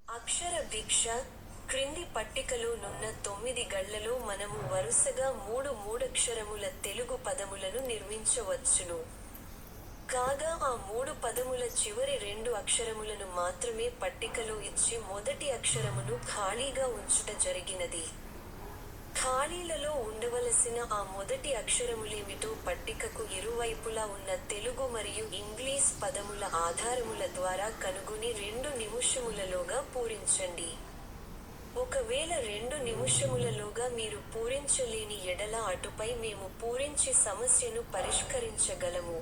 అక్షర భిక్ష క్రింది పట్టికలో నున్న 9 గళ్లలో మనము వరుసగా మూడక్షరముల తెలుగు పదములను నిర్మించవచ్చును. కాగా ఆ 3 పదముల చివరి 2 అక్షరములను మాత్రమే పట్టికలో ఇచ్చి మొదటి అక్షరమును ఖాళీగా ఉంచుట జరిగినది. ఖాళీలలో ఉండవలసిన ఆ మొదటి అక్షరములేమిటో పట్టికకు ఇరువైపులా ఉన్న తెలుగు మరియు ఇంగ్లీష్ పదముల ఆధారముల ద్వారా కనుగొని 2 నిముషములలోగా పూరించండి. ఒకవేళ 2 నిముషములలోగా మీరు పూరించలేని ఎడల అటుపై మేము పూరించి సమస్యను పరిష్కరించగలము.